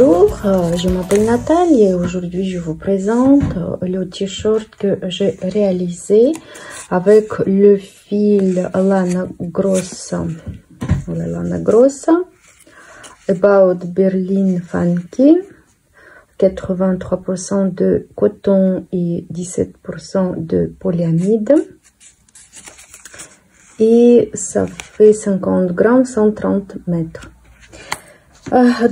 Bonjour, je m'appelle Nathalie et aujourd'hui je vous présente le t-shirt que j'ai réalisé avec le fil Lana Grossa About Berlin Funky, 83% de coton et 17% de polyamide. Et ça fait 50 grammes, 130 mètres.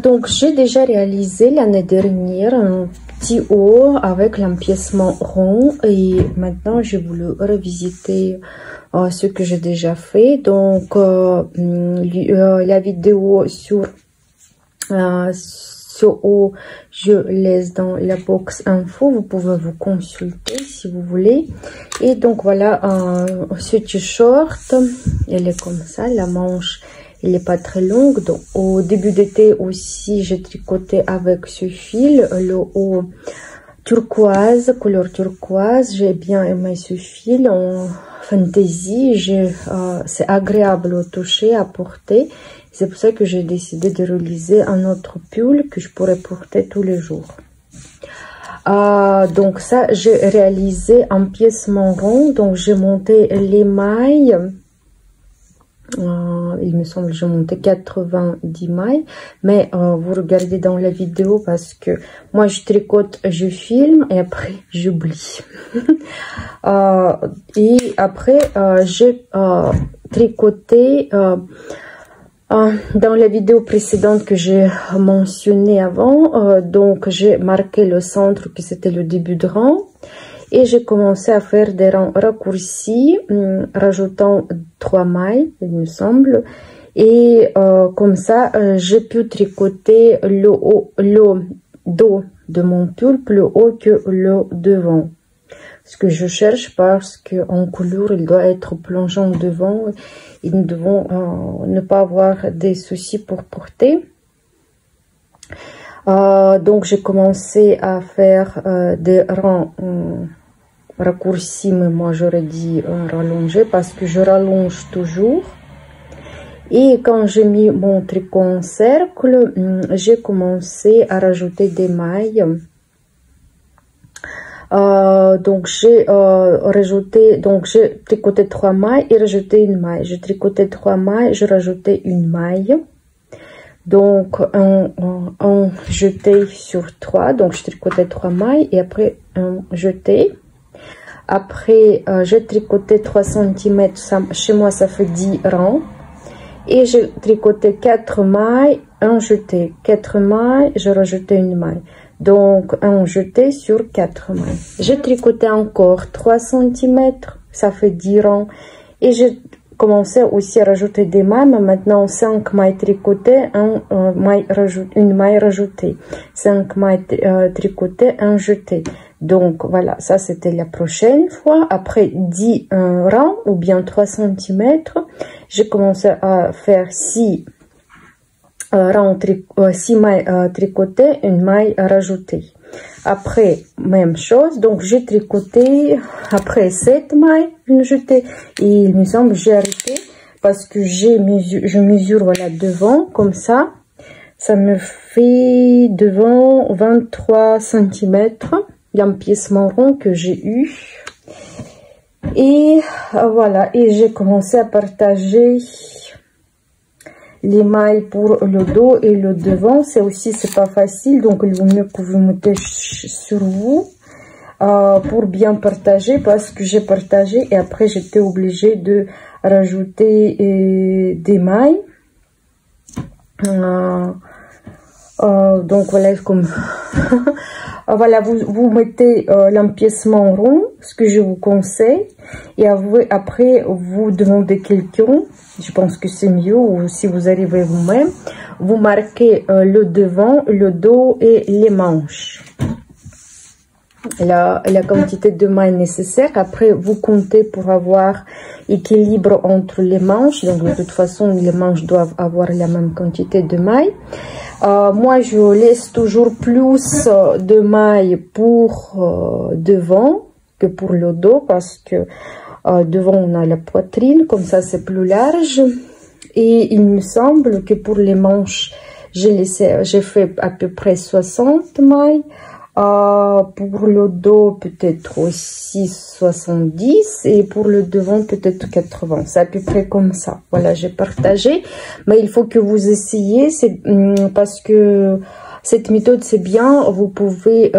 Donc j'ai déjà réalisé l'année dernière un petit haut avec l'empiècement rond et maintenant j'ai voulu revisiter ce que j'ai déjà fait. Donc la vidéo sur ce haut, je laisse dans la box info, vous pouvez vous consulter si vous voulez. Et donc voilà, ce t-shirt, elle est comme ça, la manche elle n'est pas très longue. Donc au début d'été aussi j'ai tricoté avec ce fil, le haut turquoise, couleur turquoise. J'ai bien aimé ce fil en fantaisie, c'est agréable au toucher, à porter. C'est pour ça que j'ai décidé de réaliser un autre pull que je pourrais porter tous les jours. Donc ça, j'ai réalisé un piècement rond. Donc j'ai monté les mailles. Il me semble que j'ai monté 90 mailles. Mais vous regardez dans la vidéo parce que moi je tricote, je filme et après j'oublie. Et après j'ai tricoté... dans la vidéo précédente que j'ai mentionné avant, donc j'ai marqué le centre que c'était le début de rang et j'ai commencé à faire des rangs raccourcis, rajoutant 3 mailles, il me semble, et comme ça j'ai pu tricoter le dos de mon pull plus haut que le devant. Ce que je cherche parce que en couleur il doit être plongeant devant et nous devons ne pas avoir des soucis pour porter. Donc j'ai commencé à faire des rangs raccourcis, mais moi j'aurais dit rallongés parce que je rallonge toujours. Et quand j'ai mis mon tricot en cercle, j'ai commencé à rajouter des mailles. Donc j'ai rajouté, donc j'ai tricoté 3 mailles et rajouté une maille. J'ai tricoté 3 mailles, j'ai rajouté une maille. Donc un jeté sur 3, donc je tricotais 3 mailles et après un jeté. Après j'ai tricoté 3 cm, chez moi ça fait 10 rangs. Et j'ai tricoté 4 mailles, un jeté, 4 mailles, j'ai rajouté une maille. Donc un jeté sur 4 mailles. J'ai tricoté encore 3 cm, ça fait 10 rangs. Et j'ai commencé aussi à rajouter des mailles, mais maintenant 5 mailles tricotées, une maille rajoutée. 5 mailles tricotées, un jeté. Donc voilà, ça c'était la prochaine fois. Après 10 rangs ou bien 3 cm, j'ai commencé à faire 6 mailles tricotées, une maille rajoutée. Après, même chose, donc j'ai tricoté, après 7 mailles, une jetée, et il me semble j'ai arrêté parce que je mesure voilà devant, comme ça me fait devant 23 cm, l'empiècement rond que j'ai eu. Et voilà, et j'ai commencé à partager les mailles pour le dos et le devant. C'est pas facile, donc il vaut mieux que vous mettez sur vous pour bien partager, parce que j'ai partagé et après j'étais obligée de rajouter des mailles. Donc voilà, comme voilà, vous mettez l'empiècement rond, ce que je vous conseille, et après vous demandez quelqu'un, je pense que c'est mieux, ou si vous arrivez vous-même, vous marquez le devant, le dos et les manches, la quantité de mailles nécessaire. Après vous comptez pour avoir équilibre entre les manches, donc de toute façon les manches doivent avoir la même quantité de mailles. Moi je laisse toujours plus de mailles pour devant que pour le dos, parce que devant on a la poitrine, comme ça c'est plus large, et il me semble que pour les manches j'ai fait à peu près 60 mailles. Pour le dos, peut-être aussi 70 et pour le devant, peut-être 80. C'est à peu près comme ça. Voilà, j'ai partagé. Mais il faut que vous essayiez, c'est parce que cette méthode, c'est bien. Vous pouvez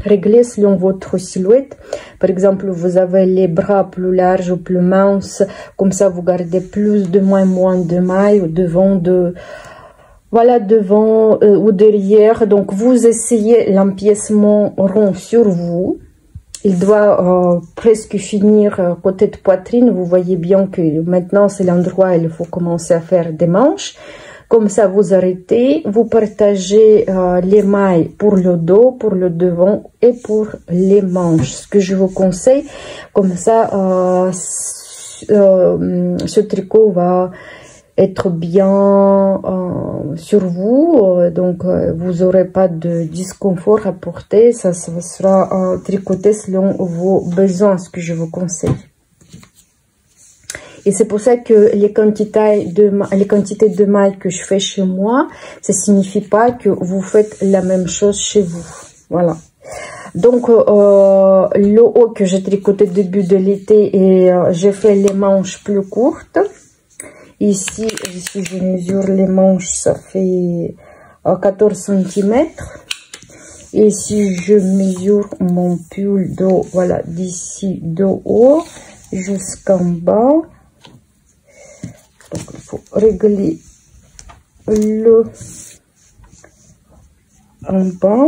régler selon votre silhouette. Par exemple, vous avez les bras plus larges ou plus minces. Comme ça, vous gardez plus de moins de mailles au devant de... Voilà, devant ou derrière. Donc, vous essayez l'empiècement rond sur vous. Il doit presque finir côté de poitrine. Vous voyez bien que maintenant, c'est l'endroit où il faut commencer à faire des manches. Comme ça, vous arrêtez. Vous partagez les mailles pour le dos, pour le devant et pour les manches. Ce que je vous conseille, comme ça, ce tricot va être bien sur vous, donc vous n'aurez pas de disconfort à porter. Ça sera tricoté selon vos besoins, ce que je vous conseille. Et c'est pour ça que les quantités de mailles que je fais chez moi, ça signifie pas que vous faites la même chose chez vous. Voilà. Donc le haut que j'ai tricoté début de l'été et j'ai fait les manches plus courtes. Ici, si je mesure les manches, ça fait 14 cm. Et si je mesure mon pull dos, voilà, d'ici de haut jusqu'en bas. Donc, il faut régler le en bas.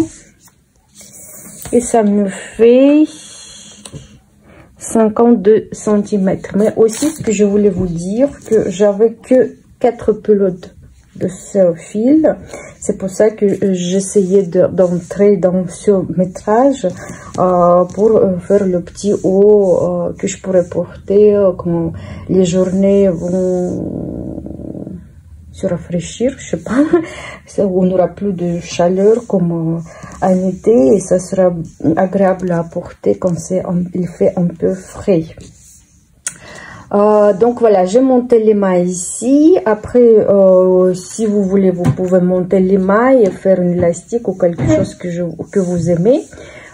Et ça me fait 52 cm. Mais aussi, ce que je voulais vous dire, que j'avais que 4 pelotes de ce fil. C'est pour ça que j'essayais d'entrer dans ce métrage pour faire le petit haut que je pourrais porter quand les journées vont se rafraîchir, je sais pas, où on n'aura plus de chaleur comme en été et ça sera agréable à porter quand il fait un peu frais. Donc voilà, j'ai monté les mailles ici. Après, si vous voulez, vous pouvez monter les mailles et faire une élastique ou quelque chose que vous aimez.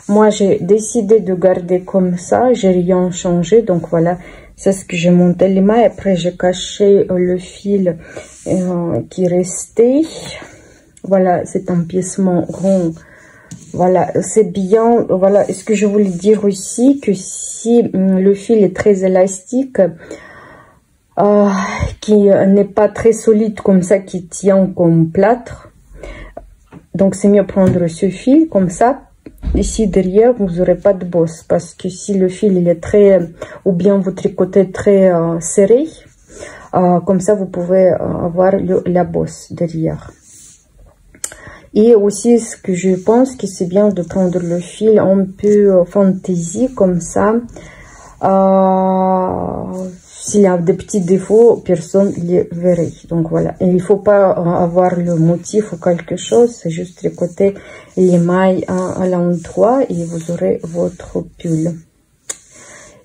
Moi, j'ai décidé de garder comme ça, j'ai rien changé. Donc voilà, c'est ce que j'ai monté les mailles. Après, j'ai caché le fil qui restait. Voilà, cet empiècement rond. Voilà, c'est bien. Voilà, ce que je voulais dire aussi, que si le fil est très élastique, qui n'est pas très solide comme ça, qui tient comme plâtre, donc c'est mieux prendre ce fil comme ça. Ici derrière, vous n'aurez pas de bosse, parce que si le fil il est très, ou bien vous tricotez très serré, comme ça vous pouvez avoir la bosse derrière. Et aussi, ce que je pense que c'est bien de prendre le fil un peu fantaisie, comme ça. S'il y a des petits défauts, personne ne les verrait. Donc voilà. Et il ne faut pas avoir le motif ou quelque chose, c'est juste tricoter les mailles à l'endroit et vous aurez votre pull.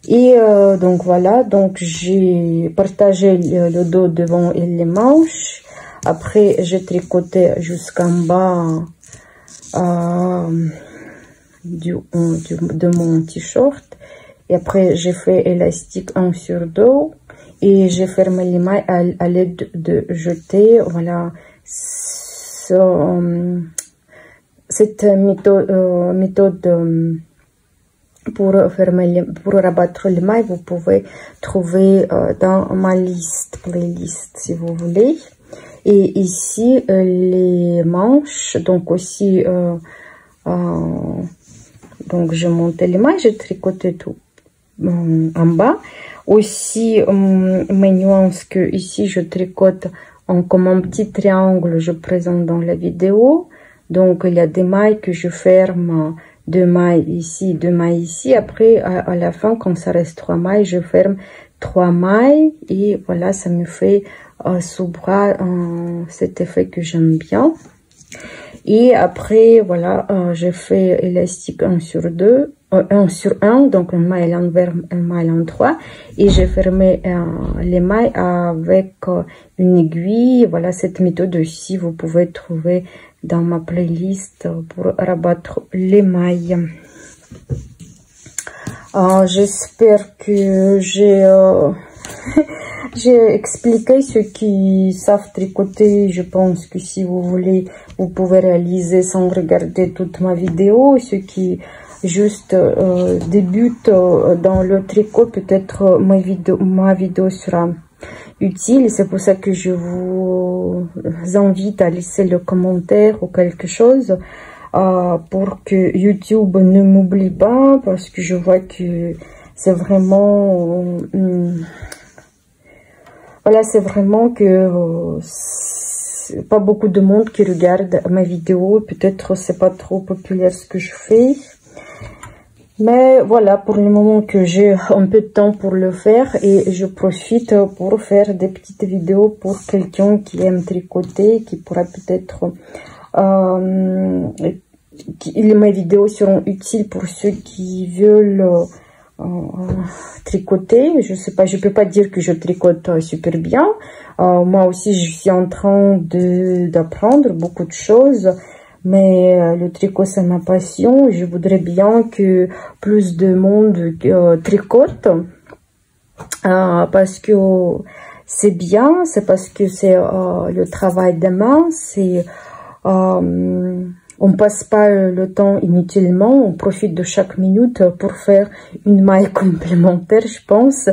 Et donc voilà, donc j'ai partagé le dos devant et les manches. Après, j'ai tricoté jusqu'en bas de mon t-shirt. Et après, j'ai fait élastique 1 sur 2. Et j'ai fermé les mailles à l'aide de jeter. Voilà. Cette méthode pour rabattre les mailles, vous pouvez trouver dans ma liste, playlist, si vous voulez. Et ici, les manches, donc aussi, donc je montais les mailles, j'ai tricoté tout en bas. Aussi, mes nuances que ici, je tricote comme un petit triangle, je présente dans la vidéo. Donc, il y a des mailles que je ferme, 2 mailles ici, 2 mailles ici. Après, à la fin, quand ça reste 3 mailles, je ferme 3 mailles. Et voilà, ça me fait sous bras cet effet que j'aime bien. Et après, voilà, j'ai fait élastique 1 sur 2 1 sur 1, donc un maille à l'envers, un maille en 3, et j'ai fermé les mailles avec une aiguille. Voilà, cette méthode aussi, vous pouvez trouver dans ma playlist pour rabattre les mailles. J'espère que j'ai j'ai expliqué ceux qui savent tricoter. Je pense que si vous voulez, vous pouvez réaliser sans regarder toute ma vidéo. Ceux qui juste débutent dans le tricot, peut-être ma vidéo sera utile. C'est pour ça que je vous invite à laisser le commentaire ou quelque chose pour que YouTube ne m'oublie pas, parce que je vois que c'est vraiment voilà, c'est vraiment que pas beaucoup de monde qui regarde ma vidéo. Peut-être c'est pas trop populaire ce que je fais, mais voilà, pour le moment que j'ai un peu de temps pour le faire, et je profite pour faire des petites vidéos pour quelqu'un qui aime tricoter, qui pourra peut-être mes vidéos seront utiles pour ceux qui veulent tricoter. Je sais pas, je peux pas dire que je tricote super bien. Moi aussi, je suis en train d'apprendre beaucoup de choses, mais le tricot, c'est ma passion. Je voudrais bien que plus de monde tricote, parce que c'est bien, c'est parce que c'est le travail des mains, c'est on passe pas le temps inutilement, on profite de chaque minute pour faire une maille complémentaire, je pense.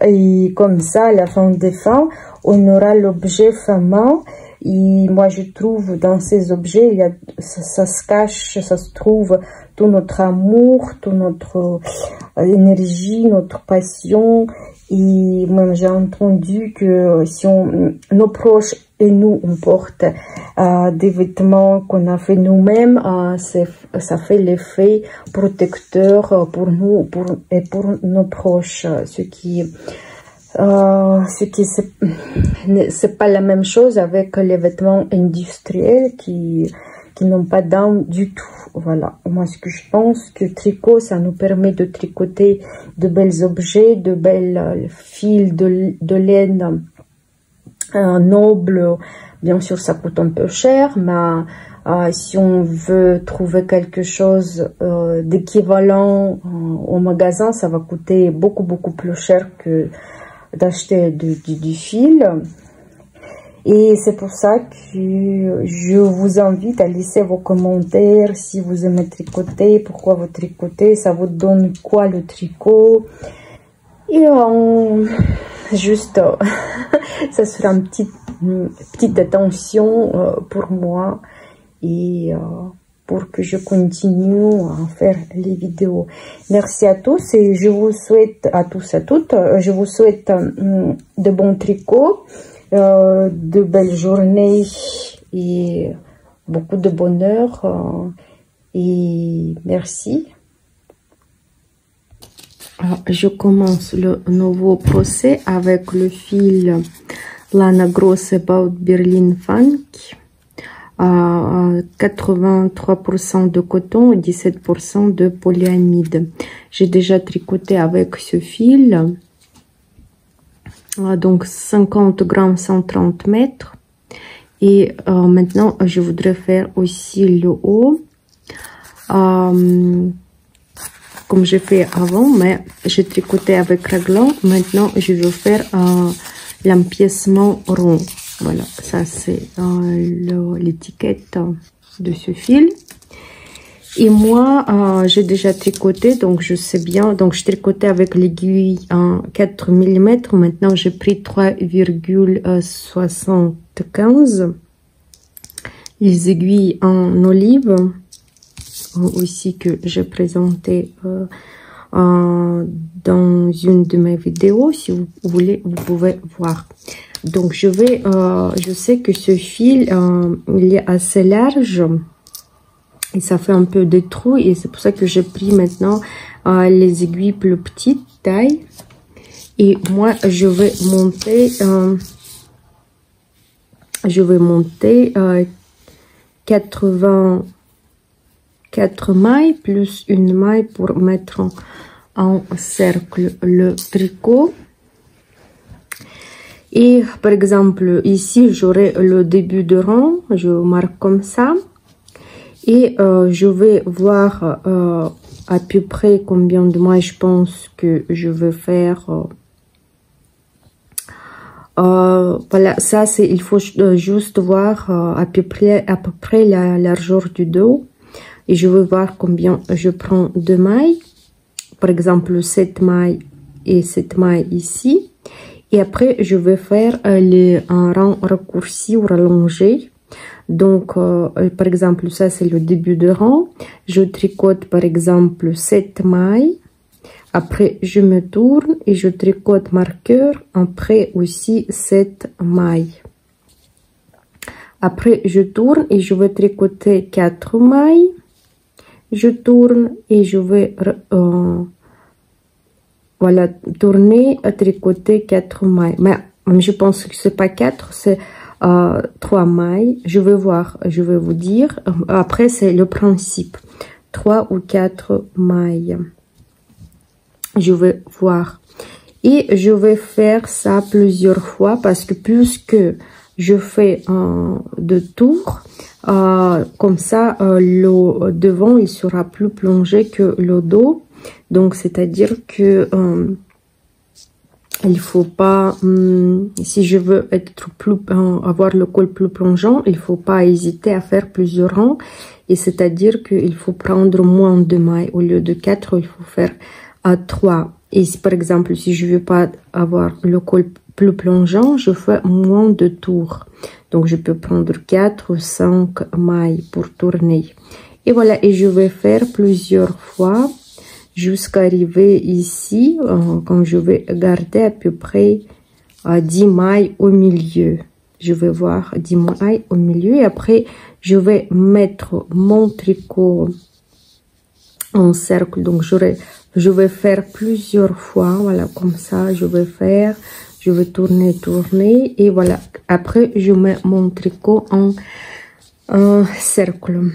Et comme ça, à la fin des fins, on aura l'objet fait main. Et moi, je trouve dans ces objets, ça se cache, ça se trouve tout notre amour, toute notre énergie, notre passion. Et moi, j'ai entendu que si nos proches et nous, on porte des vêtements qu'on a fait nous-mêmes, ça fait l'effet protecteur pour nous et pour nos proches. Ce qui c'est pas la même chose avec les vêtements industriels qui n'ont pas d'âme du tout. Voilà, moi ce que je pense que tricot, ça nous permet de tricoter de belles objets, de belles fils de laine noble. Bien sûr, ça coûte un peu cher, mais si on veut trouver quelque chose d'équivalent au magasin, ça va coûter beaucoup plus cher que d'acheter du fil. Et c'est pour ça que je vous invite à laisser vos commentaires si vous aimez tricoter, pourquoi vous tricotez, ça vous donne quoi le tricot. Et juste ça sera une petite attention pour moi, et pour que je continue à faire les vidéos. Merci à tous, et je vous souhaite à tous, à toutes, je vous souhaite de bons tricots, de belles journées et beaucoup de bonheur, et merci. Alors, je commence le nouveau procès avec le fil Lana Grosse About Berlin Funk, 83% de coton et 17% de polyamide. J'ai déjà tricoté avec ce fil, donc 50 grammes, 130 mètres. Et maintenant, je voudrais faire aussi le haut, comme j'ai fait avant, mais j'ai tricoté avec raglan. Maintenant, je veux faire l'empiècement rond. Voilà, ça c'est l'étiquette de ce fil. Et moi, j'ai déjà tricoté, donc je sais bien. Donc je tricotais avec l'aiguille en 4 mm. Maintenant, j'ai pris 3,75. Les aiguilles en olive, aussi que j'ai présenté dans une de mes vidéos. Si vous voulez, vous pouvez voir. Donc je sais que ce fil il est assez large et ça fait un peu de trous, et c'est pour ça que j'ai pris maintenant les aiguilles plus petites taille. Et moi je vais monter 80 4 mailles plus une maille pour mettre en cercle le tricot. Et par exemple, ici, j'aurai le début de rang, je marque comme ça. Et je vais voir à peu près combien de mailles je pense que je vais faire. Voilà, ça c'est, il faut juste voir à peu près la largeur du dos. Et je vais voir combien je prends de mailles. Par exemple, cette maille et cette maille ici. Et après, je vais faire un rang raccourci ou rallongé. Donc, par exemple, ça, c'est le début de rang. Je tricote, par exemple, 7 mailles. Après, je me tourne et je tricote marqueur. Après, aussi 7 mailles. Après, je tourne et je vais tricoter 4 mailles. Je tourne et je vais... voilà, tourner, tricoter 4 mailles. Mais je pense que c'est pas 4, c'est 3 mailles. Je vais voir, je vais vous dire. Après, c'est le principe. 3 ou 4 mailles. Je vais voir. Et je vais faire ça plusieurs fois parce que plus que je fais de tours, comme ça, le devant, il sera plus plongé que le dos. Donc, c'est-à-dire que il faut pas, si je veux être plus, avoir le col plus plongeant, il faut pas hésiter à faire plusieurs rangs. Et c'est-à-dire qu'il faut prendre moins de mailles. Au lieu de 4, il faut faire à 3. Et si, par exemple, si je veux pas avoir le col plus plongeant, je fais moins de tours. Donc, je peux prendre 4 ou 5 mailles pour tourner. Et voilà, et je vais faire plusieurs fois jusqu'à arriver ici, quand je vais garder à peu près 10 mailles au milieu. Je vais voir 10 mailles au milieu et après, je vais mettre mon tricot en cercle. Donc, je vais faire plusieurs fois, voilà, comme ça, je vais faire, je vais tourner, tourner et voilà. Après, je mets mon tricot en cercle.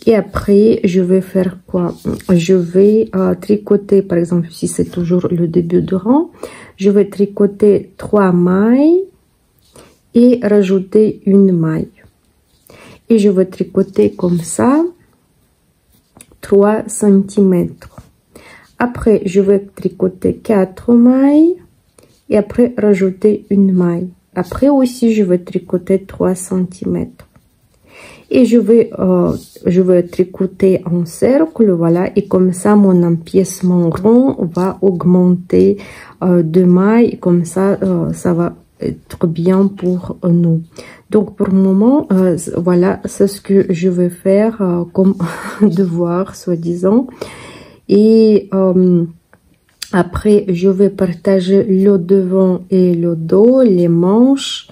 Et après, je vais faire quoi? Je vais tricoter, par exemple, si c'est toujours le début de rang, je vais tricoter 3 mailles et rajouter une maille. Et je vais tricoter comme ça 3 cm. Après, je vais tricoter 4 mailles et après rajouter une maille. Après aussi, je vais tricoter 3 cm. Et je vais tricoter en cercle, voilà, et comme ça, mon empiècement rond va augmenter de mailles, comme ça, ça va être bien pour nous. Donc, pour le moment, voilà, c'est ce que je vais faire comme devoir, soi-disant. Et après, je vais partager le devant et le dos, les manches.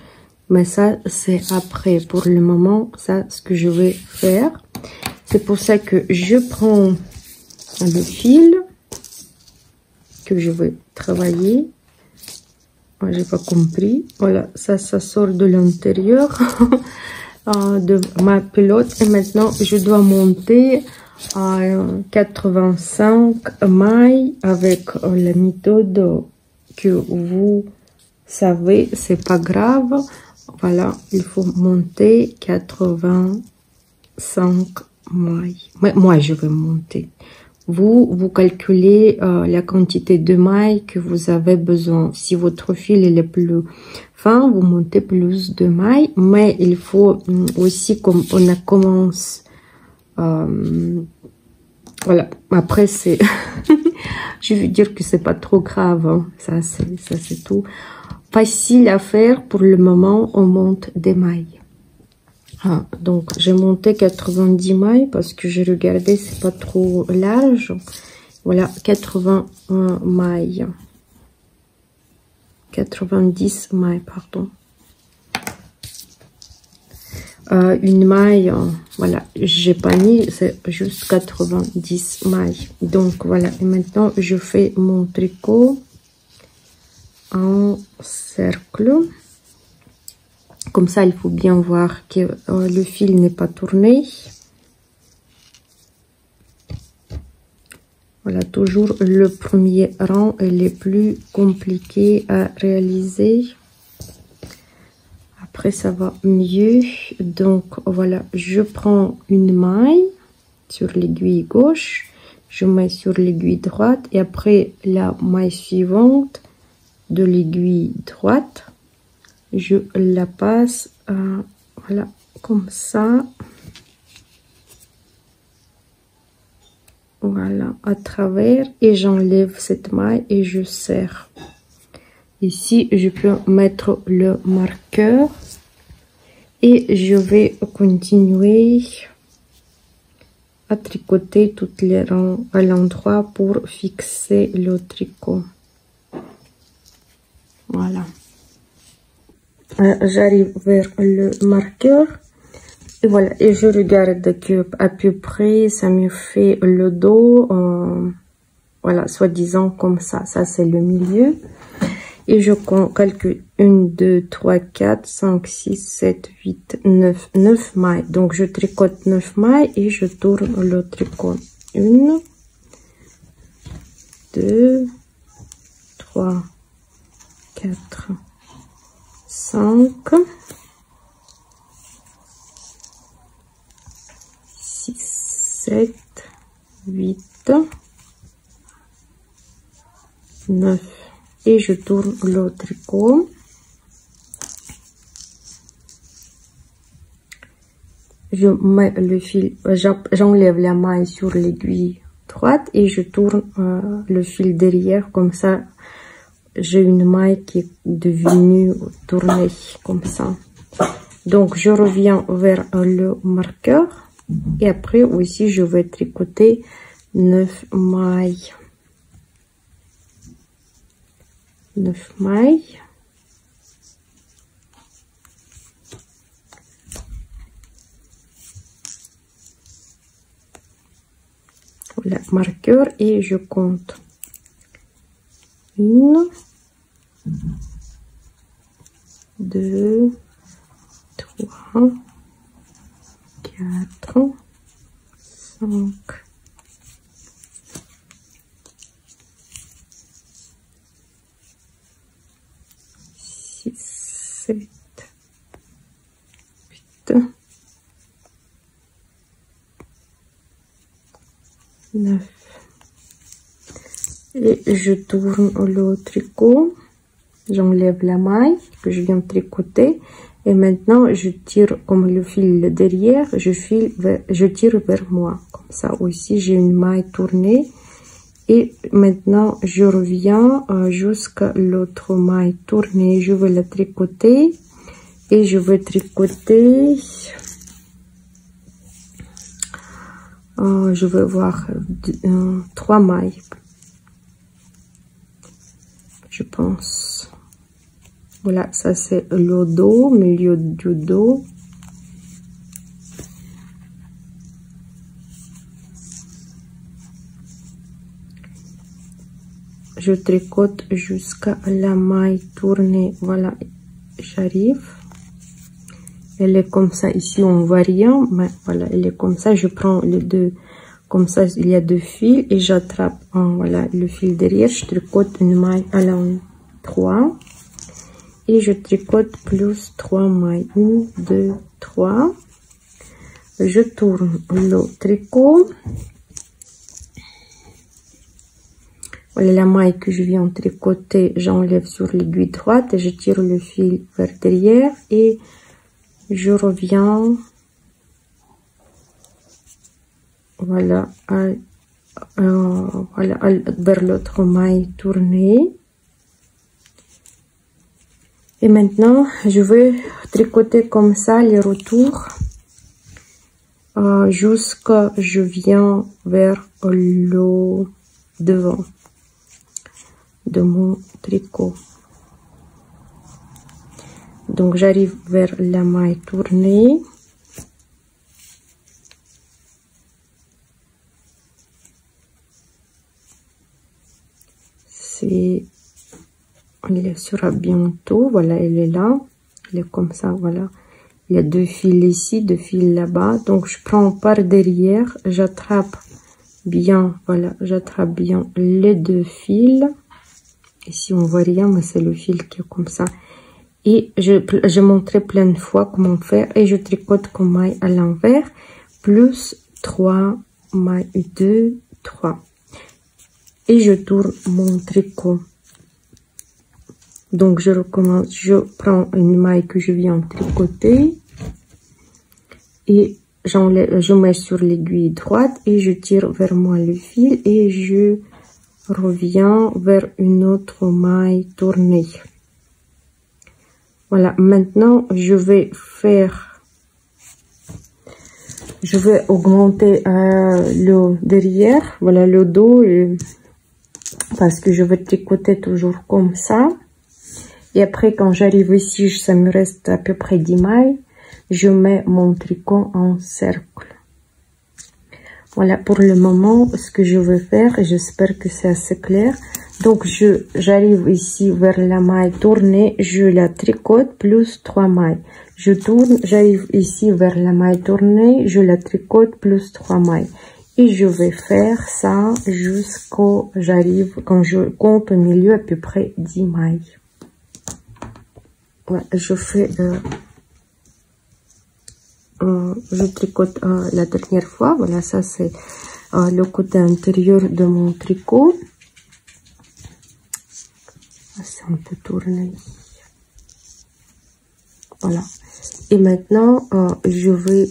Mais ça, c'est après. Pour le moment, ça, ce que je vais faire. C'est pour ça que je prends le fil que je vais travailler. J'ai pas compris. Voilà, ça sort de l'intérieur de ma pelote. Et maintenant, je dois monter à 85 mailles avec la méthode que vous savez. C'est pas grave. Voilà, il faut monter 85 mailles. Mais moi, je vais monter. Vous calculez la quantité de mailles que vous avez besoin. Si votre fil est plus fin, vous montez plus de mailles. Mais il faut aussi, comme on a commencé, voilà. Après, c'est, je veux dire que c'est pas trop grave. Hein. Ça, c'est tout. Facile à faire. Pour le moment, on monte des mailles. Donc, j'ai monté 90 mailles parce que j'ai regardé, c'est pas trop large. Voilà, 80 mailles. 90 mailles, pardon. Une maille, voilà, j'ai pas mis, c'est juste 90 mailles. Donc, voilà, et maintenant, je fais mon tricot en cercle. Comme ça, il faut bien voir que le fil n'est pas tourné. Voilà, toujours le premier rang est le plus compliqué à réaliser. Après, ça va mieux. Donc, voilà, je prends une maille sur l'aiguille gauche, je mets sur l'aiguille droite et après la maille suivante de l'aiguille droite, je la passe voilà, comme ça. Voilà, à travers et j'enlève cette maille et je serre. Ici, je peux mettre le marqueur et je vais continuer à tricoter toutes les rangs à l'endroit pour fixer le tricot. Voilà. J'arrive vers le marqueur. Et voilà, et je regarde que à peu près ça me fait le dos, voilà, soi-disant comme ça. Ça c'est le milieu. Et je calcule 1, 2, 3, 4, 5, 6, 7, 8, 9 mailles. Donc je tricote 9 mailles et je tourne le tricot. 1, 2, 3, 4, 5, 7, 8, 9 et je tourne le tricot. Je mets le fil, j'enlève la maille sur l'aiguille droite et je tourne le fil derrière, comme ça j'ai une maille qui est devenue tournée comme ça. Donc je reviens vers le marqueur. Et après aussi, je vais tricoter 9 mailles. 9 mailles. Voilà, marqueur et je compte. 1, 2, 3, 4, 5, 6, 7, 8, 9. Et je tourne le tricot. J'enlève la maille que je viens de tricoter. Et maintenant, je tire comme le fil derrière, je tire vers moi. Comme ça aussi, j'ai une maille tournée. Et maintenant, je reviens jusqu'à l'autre maille tournée. Je vais la tricoter. Et je vais tricoter. Je vais voir 3 mailles. Je pense. Voilà, ça c'est le dos, milieu du dos. Je tricote jusqu'à la maille tournée. Voilà, j'arrive. Elle est comme ça. Ici, on voit rien, mais voilà, elle est comme ça. Je prends les deux. Comme ça, il y a 2 fils et j'attrape voilà, le fil derrière. Je tricote une maille à la 3. Et je tricote plus 3 mailles. 1, 2, 3. Je tourne le tricot. Voilà la maille que je viens de tricoter. J'enlève sur l'aiguille droite et je tire le fil vers derrière. Et je reviens. Voilà, voilà, vers l'autre maille tournée. Et maintenant, je vais tricoter comme ça les retours jusqu'à je viens vers le devant de mon tricot. Donc, j'arrive vers la maille tournée. Elle sera bientôt. Voilà, elle est là. Elle est comme ça, voilà. Il y a 2 fils ici, 2 fils là-bas. Donc, je prends par derrière, j'attrape bien, voilà, j'attrape bien les deux fils. Ici on voit rien, mais c'est le fil qui est comme ça. Et je montrais plein de fois comment faire, et je tricote comme maille à l'envers, plus 3 mailles, 2, 3. Et je tourne mon tricot. Donc je recommence, je prends une maille que je viens tricoter et j'enlève, je mets sur l'aiguille droite et je tire vers moi le fil et je reviens vers une autre maille tournée. Voilà, maintenant je vais augmenter le derrière, voilà le dos, parce que je vais tricoter toujours comme ça. Et après, quand j'arrive ici, ça me reste à peu près 10 mailles. Je mets mon tricot en cercle. Voilà pour le moment ce que je veux faire. J'espère que c'est assez clair. Donc, j'arrive ici vers la maille tournée. Je la tricote plus 3 mailles. Je tourne, j'arrive ici vers la maille tournée. Je la tricote plus 3 mailles. Et je vais faire ça jusqu'au, quand je compte au milieu à peu près 10 mailles. Ouais, je fais, je tricote la dernière fois. Voilà, ça c'est le côté intérieur de mon tricot. C'est un peu tourné. Voilà. Et maintenant, je vais,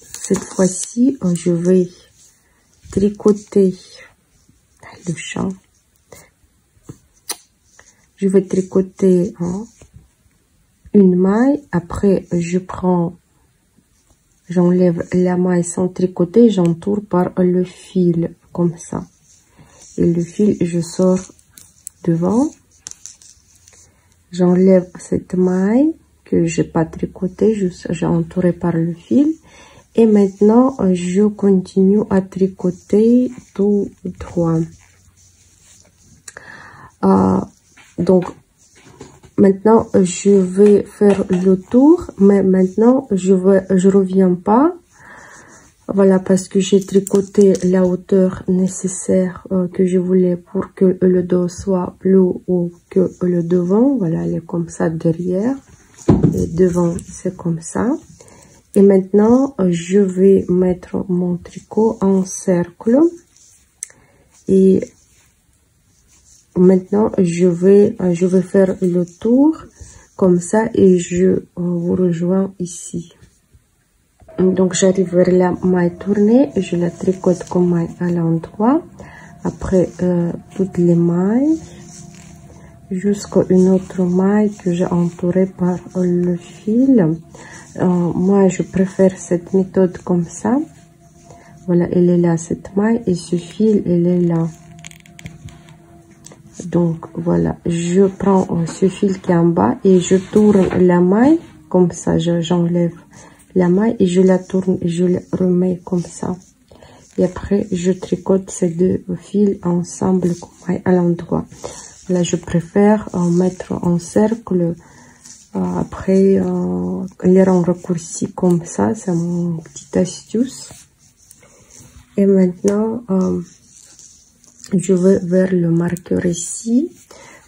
cette fois-ci, je vais tricoter le champ. Je vais tricoter une maille, après je prends, j'enlève la maille sans tricoter, j'entoure par le fil comme ça, et le fil je sors devant, j'enlève cette maille que j'ai pas tricotée, j'ai entouré par le fil, et maintenant je continue à tricoter tout droit. Donc maintenant, je vais faire le tour, mais maintenant, je reviens pas. Voilà, parce que j'ai tricoté la hauteur nécessaire que je voulais pour que le dos soit plus haut que le devant. Voilà, elle est comme ça derrière. Et devant, c'est comme ça. Et maintenant, je vais mettre mon tricot en cercle. Et maintenant, je vais faire le tour comme ça et je vous rejoins ici. Donc, j'arrive vers la maille tournée, je la tricote comme maille à l'endroit. Après, toutes les mailles jusqu'à une autre maille que j'ai entourée par le fil. Moi, je préfère cette méthode comme ça. Voilà, elle est là, cette maille, et ce fil, elle est là. Donc voilà, je prends ce fil qui est en bas et je tourne la maille comme ça, j'enlève la maille et je la tourne et je la remets comme ça. Et après, je tricote ces deux fils ensemble comme maille à l'endroit. Là, je préfère mettre en cercle, après les rendre raccourcis comme ça, c'est mon petite astuce. Et maintenant, je vais vers le marqueur ici,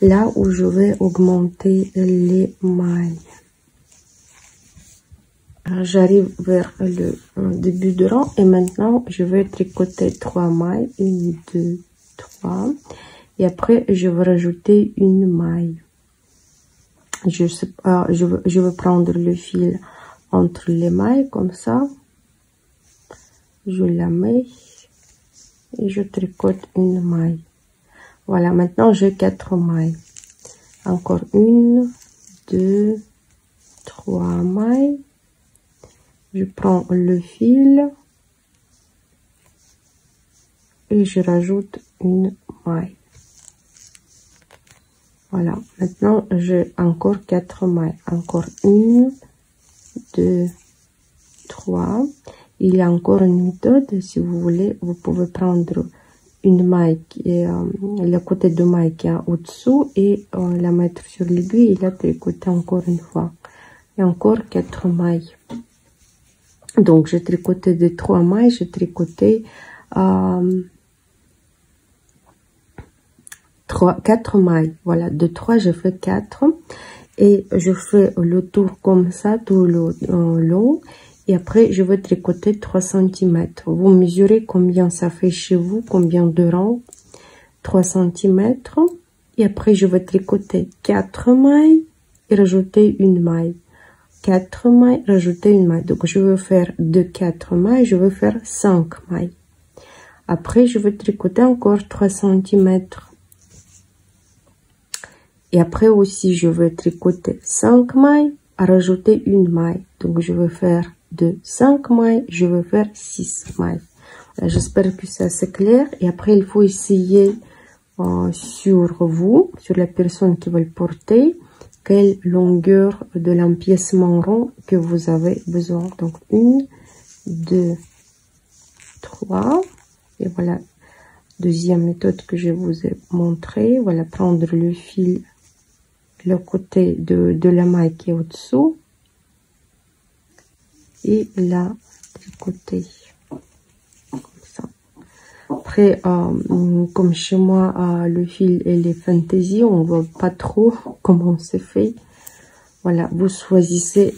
là où je vais augmenter les mailles. J'arrive vers le début de rang et maintenant je vais tricoter 3 mailles, 1, 2, 3, et après je vais rajouter une maille. Je vais prendre le fil entre les mailles comme ça, je la mets et je tricote une maille. Voilà, maintenant j'ai 4 mailles. Encore 1, 2, 3 mailles. Je prends le fil et je rajoute une maille. Voilà, maintenant j'ai encore 4 mailles. Encore 1, 2, 3. Il y a encore une méthode, si vous voulez, vous pouvez prendre une maille qui est le côté de maille qui est au-dessous et la mettre sur l'aiguille et la tricoter encore une fois. Et encore 4 mailles. Donc j'ai tricoté des 3 mailles, j'ai tricoté 4 mailles. Voilà, de 3 je fais 4 et je fais le tour comme ça tout le long et après je vais tricoter 3 cm. Vous mesurez combien ça fait chez vous, combien de rangs, 3 cm, et après je vais tricoter 4 mailles et rajouter une maille, 4 mailles, rajouter une maille. Donc je vais faire de 4 mailles, je vais faire 5 mailles. Après je vais tricoter encore 3 cm. Et après aussi, je vais tricoter 5 mailles, à rajouter une maille. Donc, je vais faire de 5 mailles, je vais faire 6 mailles. Voilà, j'espère que c'est assez clair. Et après, il faut essayer sur vous, sur la personne qui va le porter, quelle longueur de l'empiècement rond que vous avez besoin. Donc, 1, 2, 3. Et voilà, deuxième méthode que je vous ai montré. Voilà, prendre le fil le côté de la maille qui est au-dessous et la tricoter comme ça. Après, comme chez moi, le fil et les fantaisies, on voit pas trop comment c'est fait. Voilà, vous choisissez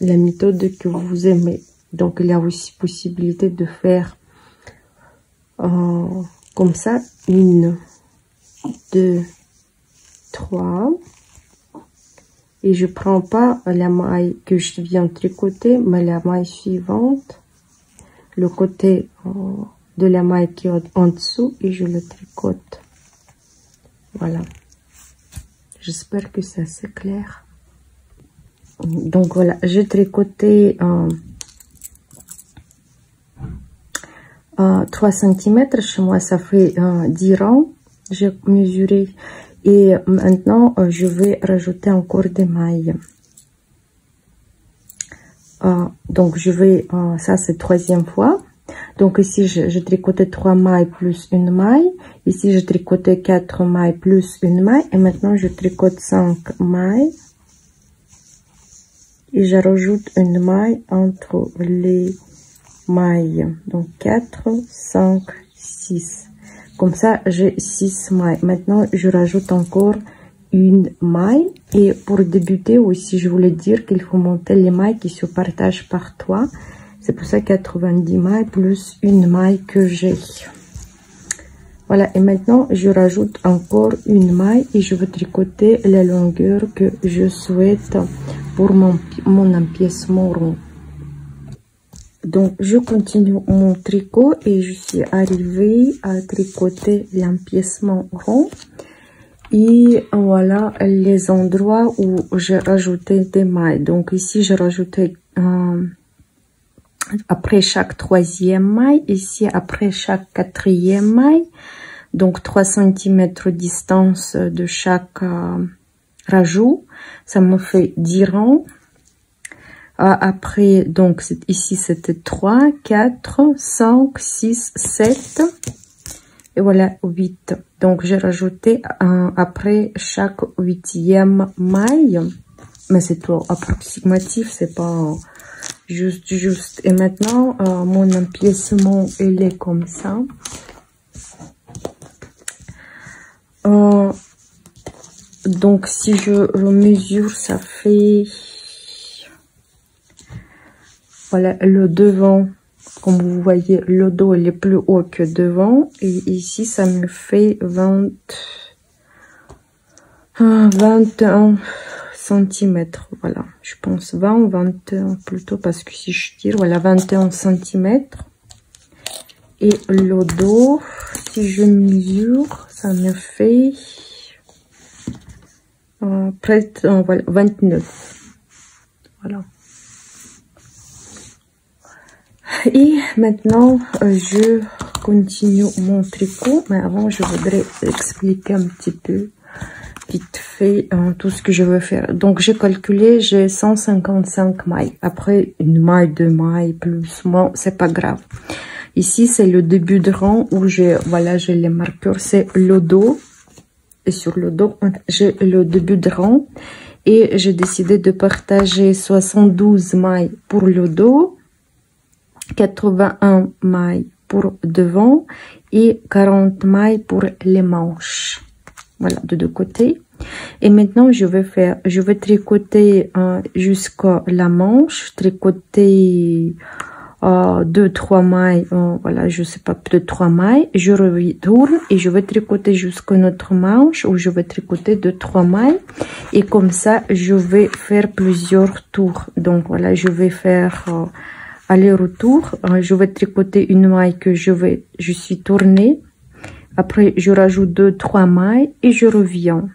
la méthode que vous aimez. Donc, il y a aussi possibilité de faire comme ça, 1, 2, 3. Et je prends pas la maille que je viens de tricoter, mais la maille suivante, le côté de la maille qui est en dessous, et je le tricote. Voilà. J'espère que c'est assez clair. Donc voilà, j'ai tricoté 3 cm. Chez moi, ça fait 10 rangs. J'ai mesuré. Et maintenant, je vais rajouter encore des mailles. Donc, je vais... ça, c'est troisième fois. Donc, ici, je tricotais 3 mailles plus une maille. Ici, je tricotais 4 mailles plus une maille. Et maintenant, je tricote 5 mailles. Et je rajoute une maille entre les mailles. Donc, 4, 5, 6. Comme ça, j'ai 6 mailles. Maintenant, je rajoute encore une maille. Et pour débuter aussi, je voulais dire qu'il faut monter les mailles qui se partagent par 3. C'est pour ça 90 mailles plus une maille que j'ai. Voilà, et maintenant, je rajoute encore une maille et je vais tricoter la longueur que je souhaite pour mon empiècement rond. Donc, je continue mon tricot et je suis arrivée à tricoter l'empiècement rond. Et voilà les endroits où j'ai rajouté des mailles. Donc, ici, j'ai rajouté après chaque troisième maille. Ici, après chaque quatrième maille. Donc, 3 cm de distance de chaque rajout. Ça me fait 10 rangs. Après, donc, ici, c'était 3, 4, 5, 6, 7. Et voilà, 8. Donc, j'ai rajouté après chaque 8e maille. Mais c'est trop approximatif, c'est pas juste. Et maintenant, mon empiècement, il est comme ça. Donc, si je mesure, ça fait... Voilà, le devant, comme vous voyez, le dos il est plus haut que devant. Et ici, ça me fait 21 cm. Voilà, je pense 20 ou 21 plutôt, parce que si je tire, voilà, 21 cm. Et le dos, si je mesure, ça me fait près voilà, 29. Voilà. Et maintenant, je continue mon tricot. Mais avant, je voudrais expliquer un petit peu, vite fait, tout ce que je veux faire. Donc, j'ai calculé, j'ai 155 mailles. Après, une maille, 2 mailles, plus, moins, c'est pas grave. Ici, c'est le début de rang où j'ai les marqueurs. C'est le dos. Et sur le dos, j'ai le début de rang. Et j'ai décidé de partager 72 mailles pour le dos. 81 mailles pour devant et 40 mailles pour les manches. Voilà, de deux côtés. Et maintenant, je vais tricoter jusqu'à la manche, tricoter 2-3 mailles, voilà, je sais pas, peut-être 3 mailles. Je retourne et je vais tricoter jusqu'à notre manche où je vais tricoter 2-3 mailles. Et comme ça, je vais faire plusieurs tours. Donc voilà, je vais faire aller-retour. Je vais tricoter une maille que je suis tournée. Après, je rajoute 2-3 mailles et je reviens.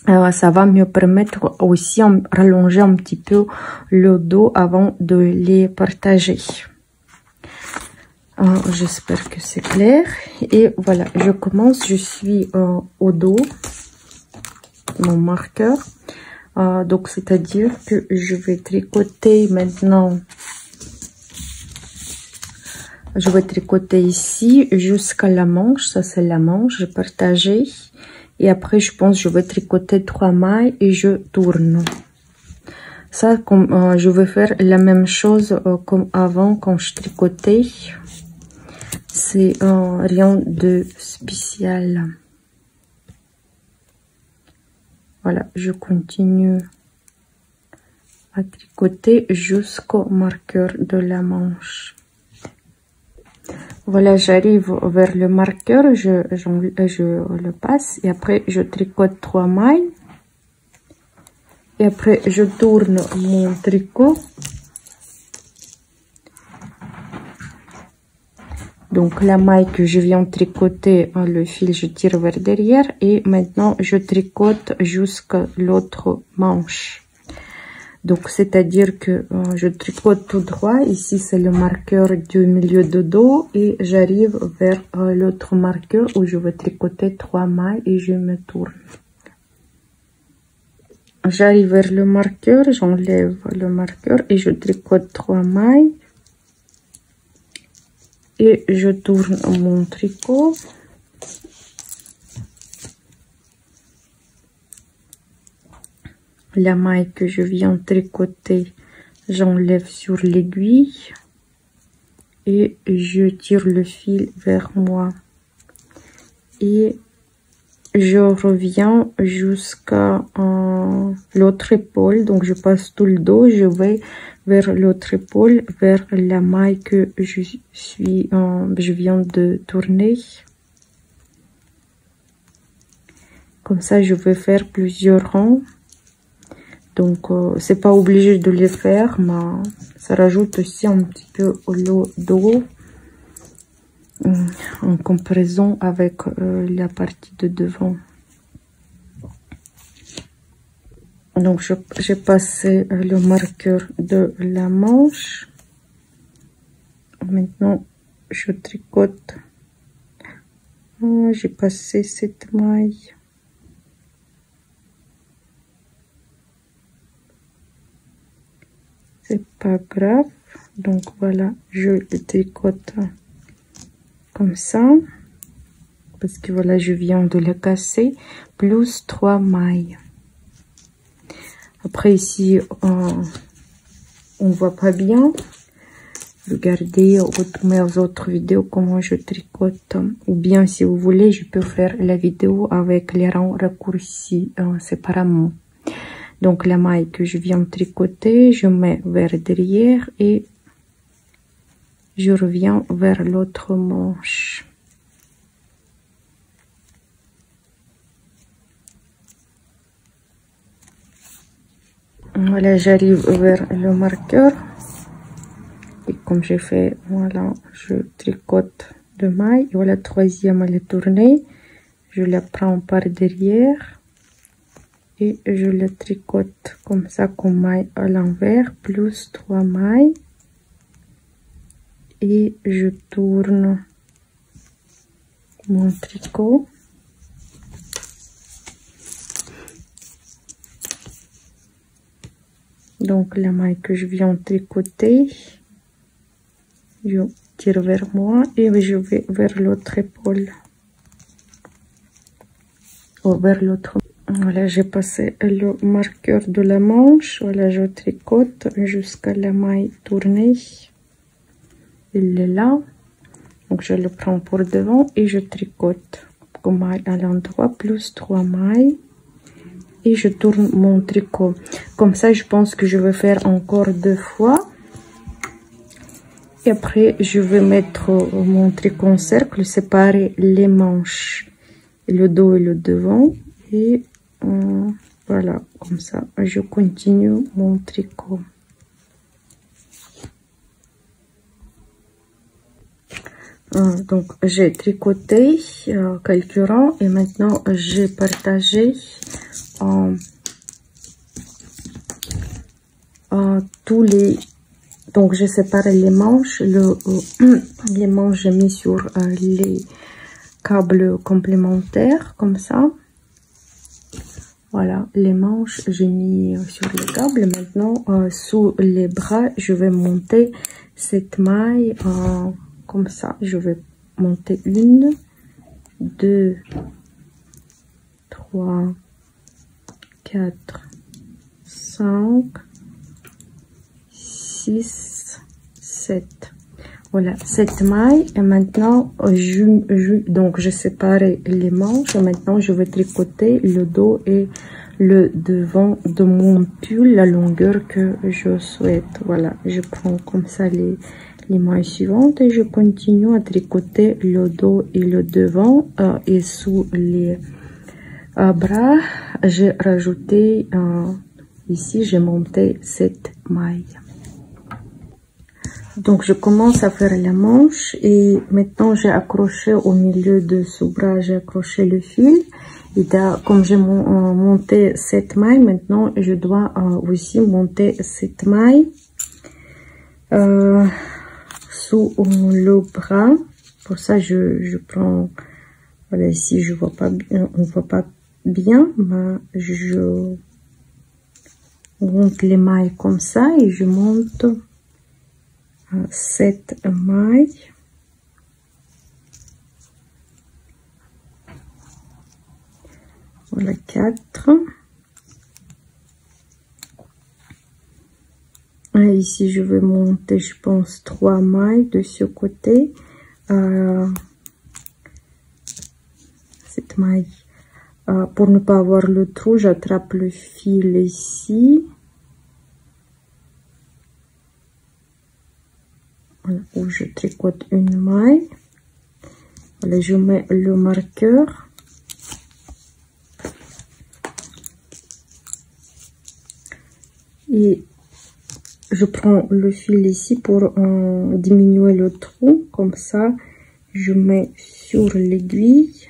Ça va me permettre aussi de rallonger un petit peu le dos avant de les partager. J'espère que c'est clair. Et voilà, je commence. Je suis au dos, mon marqueur. Donc, c'est-à-dire que je vais tricoter maintenant. Je vais tricoter ici jusqu'à la manche. Ça, c'est la manche. J'ai partagé. Et après, je pense que je vais tricoter 3 mailles et je tourne. Ça, comme je vais faire la même chose comme avant quand je tricotais. C'est rien de spécial. Voilà, je continue à tricoter jusqu'au marqueur de la manche. Voilà, j'arrive vers le marqueur, je le passe et après je tricote 3 mailles. Et après je tourne mon tricot. Donc la maille que je viens de tricoter, le fil je tire vers derrière et maintenant je tricote jusqu'à l'autre manche. Donc, c'est-à-dire que je tricote tout droit. Ici, c'est le marqueur du milieu de dos. Et j'arrive vers l'autre marqueur où je vais tricoter 3 mailles et je me tourne. J'arrive vers le marqueur, j'enlève le marqueur et je tricote 3 mailles. Et je tourne mon tricot. La maille que je viens de tricoter, j'enlève sur l'aiguille et je tire le fil vers moi. Et je reviens jusqu'à l'autre épaule. Donc, je passe tout le dos, je vais vers l'autre épaule, vers la maille que je viens de tourner. Comme ça, je vais faire plusieurs rangs. Donc, c'est pas obligé de les faire, mais ça rajoute aussi un petit peu au dos en comparaison avec la partie de devant. Donc, j'ai passé le marqueur de la manche. Maintenant, je tricote. J'ai passé cette maille. C'est pas grave. Donc voilà, je le tricote comme ça. Parce que voilà, je viens de le casser. Plus 3 mailles. Après ici, on voit pas bien. Regardez mes autres vidéos comment je tricote. Ou bien si vous voulez, je peux faire la vidéo avec les rangs raccourcis séparément. Donc la maille que je viens de tricoter, je mets vers derrière et je reviens vers l'autre manche. Voilà, j'arrive vers le marqueur. Et comme j'ai fait, voilà, je tricote 2 mailles. Et voilà, troisième, elle est tournée. Je la prends par derrière. Et je la tricote comme ça, comme maille à l'envers, plus 3 mailles. Et je tourne mon tricot. Donc la maille que je viens de tricoter, je tire vers moi et je vais vers l'autre épaule. Ou vers l'autre. Voilà, j'ai passé le marqueur de la manche. Voilà, je tricote jusqu'à la maille tournée. Il est là. Donc je le prends pour devant et je tricote maille à l'endroit plus 3 mailles et je tourne mon tricot. Comme ça, je pense que je vais faire encore 2 fois. Et après, je vais mettre mon tricot en cercle, séparer les manches, le dos et le devant. Et voilà, comme ça, je continue mon tricot. Donc, j'ai tricoté quelques rangs et maintenant, j'ai partagé tous les... Donc, j'ai séparé les manches. Les manches, j'ai mis sur les câbles complémentaires, comme ça. Voilà, les manches, j'ai mis sur les câbles. Maintenant, sous les bras, je vais monter cette maille comme ça. Je vais monter 1, 2, 3, 4, 5, 6, 7. Voilà, cette maille. Et maintenant, donc je séparé les manches. Et maintenant, je vais tricoter le dos et le devant de mon pull, la longueur que je souhaite. Voilà, je prends comme ça les mailles suivantes et je continue à tricoter le dos et le devant. Et sous les bras, j'ai rajouté, ici, j'ai monté cette maille. Donc, je commence à faire la manche et maintenant, j'ai accroché au milieu de ce bras, j'ai accroché le fil. Et comme j'ai monté cette maille, maintenant, je dois aussi monter cette maille sous le bras. Pour ça, je prends, voilà, ici, je vois pas bien, on voit pas bien, mais je monte les mailles comme ça et je monte cette maille. Voilà, 4. Et ici, je vais monter, je pense, 3 mailles de ce côté. Cette maille. Pour ne pas avoir le trou, j'attrape le fil ici. Voilà, où je tricote une maille. Voilà, je mets le marqueur. Et je prends le fil ici pour diminuer le trou. Comme ça, je mets sur l'aiguille.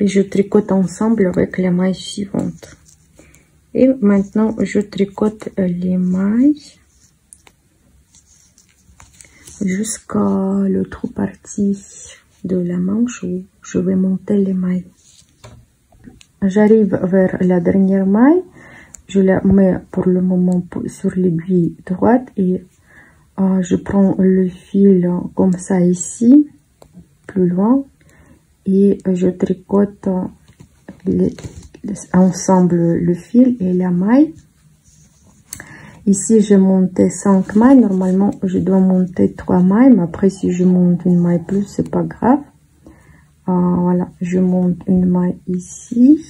Et je tricote ensemble avec les mailles suivantes. Et maintenant, je tricote les mailles jusqu'à le trou parti de la manche où je vais monter les mailles. J'arrive vers la dernière maille, je la mets pour le moment sur l'aiguille droite et je prends le fil comme ça ici, plus loin, et je tricote ensemble le fil et la maille. Ici, j'ai monté 5 mailles. Normalement, je dois monter 3 mailles. Mais après, si je monte une maille plus, c'est pas grave. Voilà, je monte une maille ici.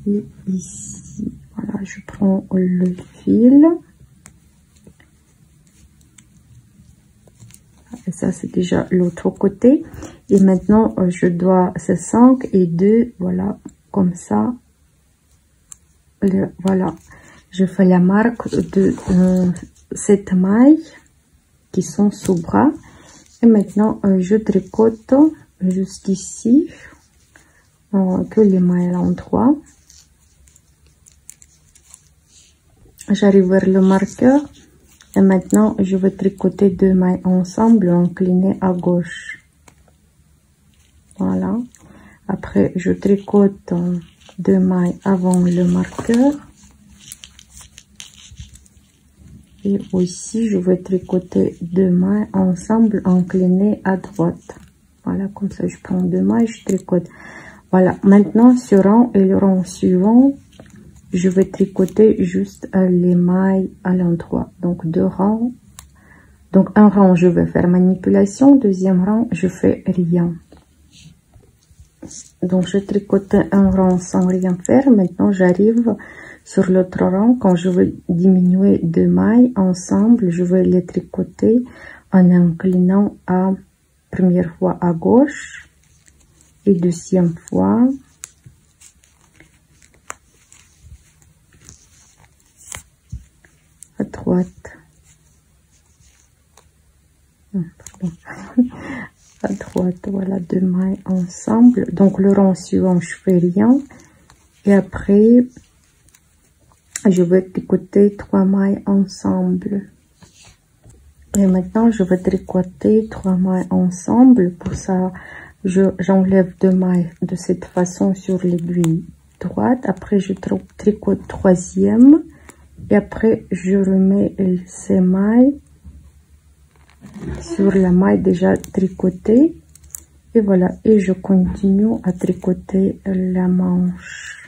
Et ici. Voilà, je prends le fil. Et ça, c'est déjà l'autre côté. Et maintenant, je dois, c'est 5 et 2. Voilà, comme ça. Voilà. Je fais la marque de cette maille qui sont sous bras. Et maintenant, je tricote jusqu'ici que les mailles à l'endroit. J'arrive vers le marqueur. Et maintenant, je vais tricoter 2 mailles ensemble, inclinées à gauche. Voilà. Après, je tricote 2 mailles avant le marqueur. Et aussi, je vais tricoter 2 mailles ensemble, inclinées à droite. Voilà, comme ça, je prends 2 mailles, je tricote. Voilà, maintenant, ce rang et le rang suivant, je vais tricoter juste les mailles à l'endroit. Donc 2 rangs. Donc un rang, je vais faire manipulation. Deuxième rang, je fais rien. Donc je tricote un rang sans rien faire. Maintenant, j'arrive sur l'autre rang. Quand je vais diminuer 2 mailles ensemble, je vais les tricoter en inclinant à première fois à gauche et deuxième fois à droite. À droite, voilà, 2 mailles ensemble. Donc le rang suivant, je fais rien et après je vais tricoter 3 mailles ensemble. Et maintenant je vais tricoter 3 mailles ensemble. Pour ça, j'enlève 2 mailles de cette façon sur l'aiguille droite. Après je tricote troisième et après je remets ces mailles sur la maille déjà tricotée et voilà, et je continue à tricoter la manche.